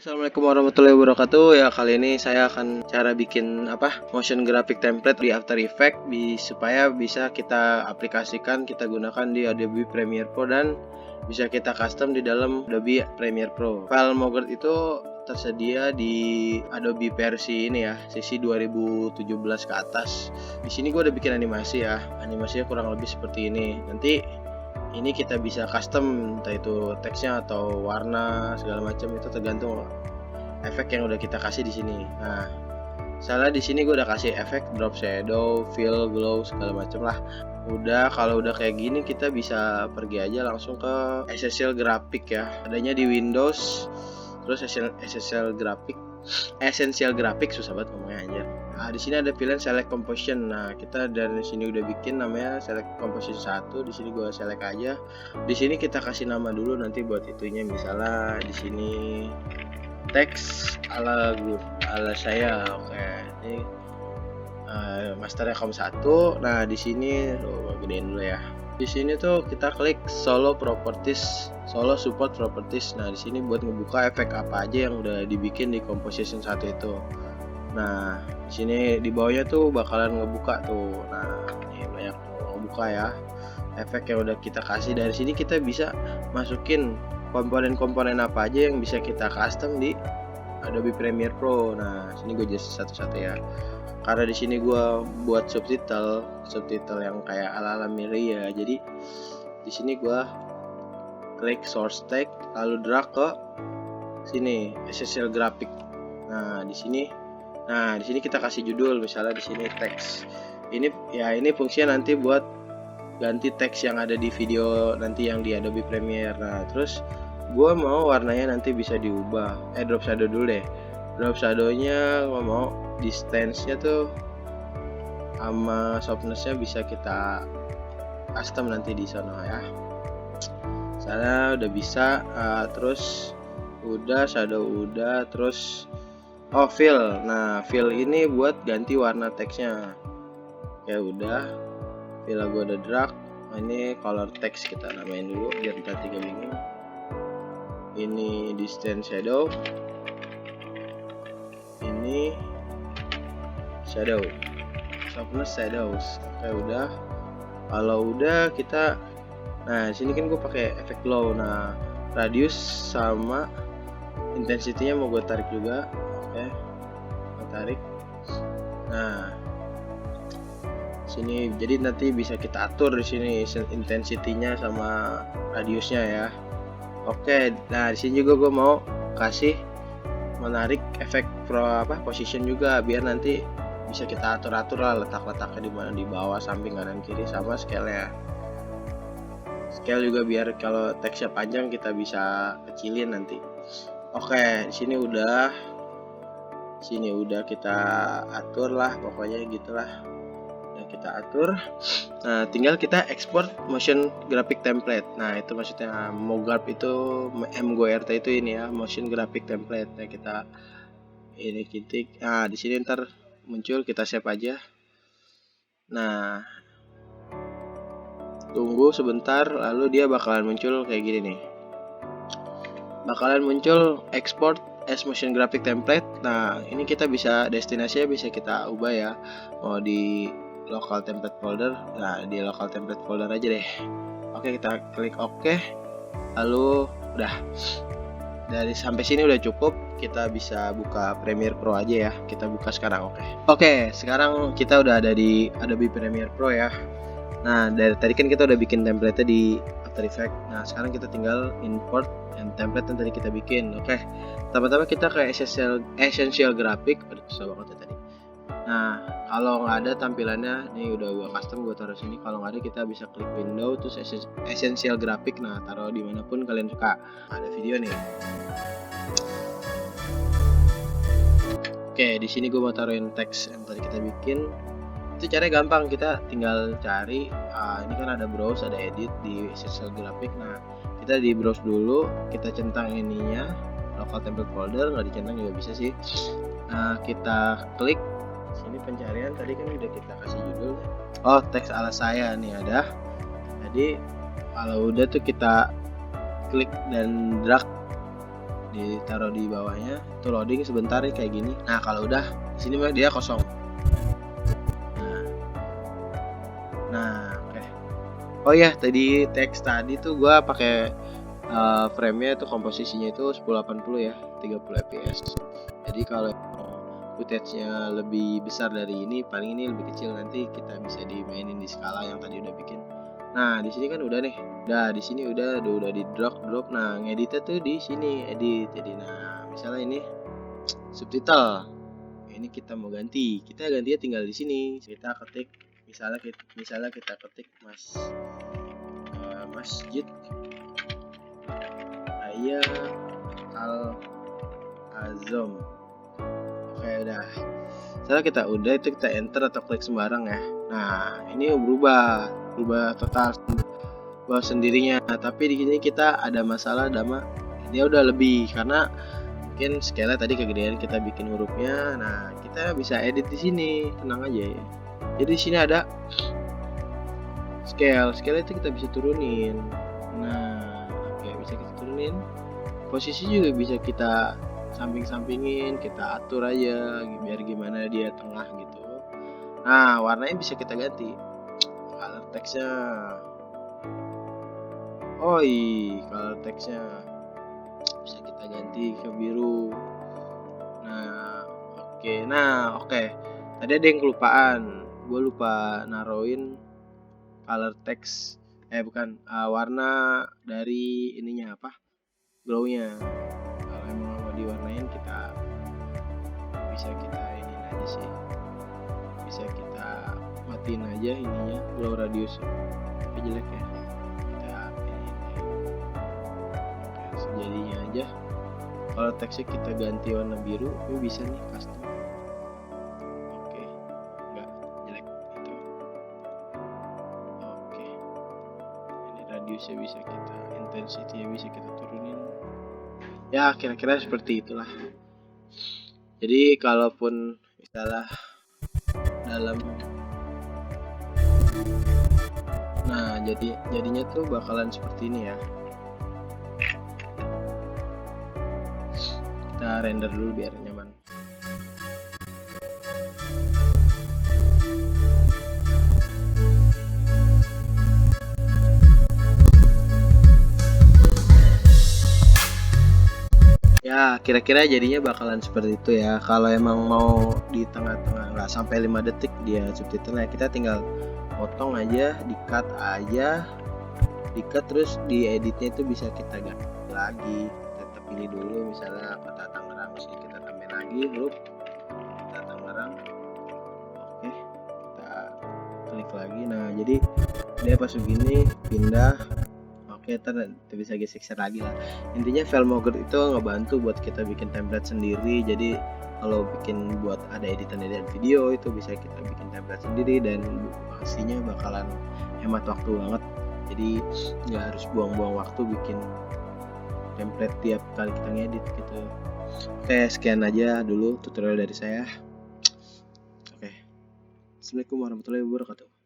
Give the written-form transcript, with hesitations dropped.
Assalamualaikum warahmatullahi wabarakatuh. Ya, kali ini saya akan cara bikin motion graphic template di After Effects supaya bisa kita aplikasikan, kita gunakan di Adobe Premiere Pro dan bisa kita custom di dalam Adobe Premiere Pro. File Mogert itu tersedia di Adobe versi ini ya, sisi 2017 ke atas. Di sini gue udah bikin animasi ya. Animasinya kurang lebih seperti ini. Nanti ini kita bisa custom, entah itu teksnya atau warna segala macam, itu tergantung efek yang udah kita kasih di sini. Nah, misalnya di sini gue udah kasih efek drop shadow, fill, glow segala macam lah. Kalau udah kayak gini kita bisa pergi aja langsung ke Essential Graphic ya. Adanya di Windows, terus Essential Graphic susah banget ngomongnya anjir. Nah, di sini ada pilihan select composition. Nah, kita dari sini udah bikin namanya select composition 1. Di sini gua select aja. Di sini kita kasih nama dulu nanti buat itunya, misalnya di sini teks ala saya. Oke. Ini masternya com 1. Nah, di sini gedein dulu ya. Di sini tuh kita klik Solo Support Properties. Nah, di sini buat ngebuka efek apa aja yang udah dibikin di composition 1 itu. Nah, di sini di bawahnya tuh bakalan ngebuka tuh. Nah, ini banyak ngebuka ya. Efek yang udah kita kasih. Dari sini kita bisa masukin komponen-komponen apa aja yang bisa kita custom di Adobe Premiere Pro. Nah, sini gue just satu-satu ya. Karena di sini gue buat subtitle yang kayak ala-ala Miria. Jadi di sini gue klik source text lalu drag ke sini Essential Graphic. Nah, di sini kita kasih judul, misalnya di sini teks. Ini fungsinya nanti buat ganti teks yang ada di video nanti yang di Adobe Premiere. Nah, terus gue mau warnanya nanti bisa diubah. Drop shadow dulu deh. Drop shadownya gue mau distance-nya tuh sama softness-nya bisa kita custom nanti di sana ya. Sana udah bisa, terus udah shadow udah, terus fill. Nah, fill ini buat ganti warna teksnya. Ya udah, fill gue udah drag. Ini color text kita namain dulu biar kita tidak bingung. Ini distance shadow. Ini shadow, softness shadows. Oke, udah. Kalau udah kita, nah sini kan gue pakai efek glow. Nah, radius sama intensity-nya mau gue tarik juga. Oke, gue tarik. Nah, sini jadi nanti bisa kita atur di sini intensity-nya sama radiusnya ya. Oke, nah di sini juga gue mau kasih menarik efek position juga biar nanti bisa kita atur lah letak-letaknya di mana, di bawah, samping, kanan, kiri, sama scale-nya. Scale juga biar kalau teksnya panjang kita bisa kecilin nanti. Oke, di sini udah kita atur lah, pokoknya gitulah. Udah kita atur. Nah, tinggal kita export motion graphic template. Nah, itu maksudnya MoGraph itu MGRT itu ini ya, motion graphic template. Nah, kita ini ketik. Nah, di sini ntar muncul, kita save aja. Nah, tunggu sebentar, lalu dia bakalan muncul kayak gini nih. Bakalan muncul export as motion graphic template. Nah, ini kita bisa destinasinya bisa kita ubah ya. Mau di local template folder. Nah, di local template folder aja deh. Oke, kita klik OK. Lalu udah. Dari sampai sini udah cukup. Kita bisa buka Premiere Pro aja ya. Kita buka sekarang. Oke, sekarang kita udah ada di Adobe Premiere Pro ya. Nah, dari tadi kan kita udah bikin template-nya di After Effects. Nah, sekarang kita tinggal import yang template yang tadi kita bikin. Oke. Pertama-tama kita ke Essential Graphic. Aduh, susah banget ya tadi. Nah, kalau nggak ada tampilannya, ini udah gua custom, gua taruh sini. Kalau nggak ada, kita bisa klik window terus Essential Graphic. Nah, taruh dimanapun kalian suka. Ada video nih. Oke, di sini gue mau taruhin teks yang tadi kita bikin. Itu caranya gampang, kita tinggal cari. Ini kan ada browse, ada edit di Essential Graphic. Nah, kita di browse dulu, kita centang ininya, local template folder, nggak dicentang juga bisa sih. Nah, kita klik sini pencarian, tadi kan udah kita kasih judul. Teks ala saya nih ada. Jadi kalau udah tuh kita klik dan drag ditaruh di bawahnya, itu loading sebentar nih kayak gini. Nah kalau udah di sini mah dia kosong. Nah oke. Oh ya, tadi teks tadi tuh gua pakai frame-nya itu komposisinya itu 1080 ya, 30 fps. Jadi kalau footage-nya lebih besar dari ini, paling ini lebih kecil, nanti kita bisa dimainin di skala yang tadi udah bikin. Nah, di sini kan udah nih. Udah di sini udah di drop. Nah, ngeditnya tuh di sini edit. Jadi nah, misalnya ini subtitle. Ini kita mau ganti. Kita gantinya tinggal di sini. Kita ketik misalnya kita ketik masjid Raya Al Azam. Oke udah. Setelah kita enter atau klik sembarang ya. Nah ini berubah total sendirinya. Tapi di sini kita ada masalah dia udah lebih karena mungkin scale tadi kegedean kita bikin hurufnya. Nah kita bisa edit di sini, tenang aja ya. Jadi di sini ada scale itu kita bisa turunin. Nah oke, bisa kita turunin. Posisi juga bisa kita samping-sampingin, kita atur aja biar gimana dia tengah gitu. Nah warnanya bisa kita ganti, color text-nya, color text-nya bisa kita ganti ke biru. Nah oke. Tadi ada yang kelupaan, gue lupa naruhin color text warna dari ininya glownya. Kalau emang mau diwarnain kita bisa kita ini aja sih, bisa kita matiin aja ininya glow radius, tapi jelek ya, kita ini sejadinya aja. Kalau teksnya kita ganti warna biru, ini bisa nih custom. Oke, enggak jelek itu. Oke, ini radiusnya bisa kita, intensity bisa kita turunin. Ya kira-kira seperti itulah. Jadi kalaupun misalnya jadinya tuh bakalan seperti ini ya. Kita render dulu biar nyaman. Ya kira-kira jadinya bakalan seperti itu ya. Kalau emang mau di tengah-tengah nggak sampai 5 detik dia subtitlenya, kita tinggal potong aja, di-cut terus di editnya itu bisa kita ganti lagi. Kita pilih dulu misalnya kota Tangerang, sini kita tambahin lagi huruf kota Tangerang. Oke, kita klik lagi. Nah jadi dia pas begini pindah. Oke, kita bisa geser lagi lah. Intinya FileMoger itu ngebantu buat kita bikin template sendiri. Jadi kalau buat ada editan video itu bisa kita bikin template sendiri dan pastinya bakalan hemat waktu banget. Jadi nggak harus buang-buang waktu bikin template tiap kali kita ngedit gitu. Oke, sekian aja dulu tutorial dari saya. Oke, assalamualaikum warahmatullahi wabarakatuh.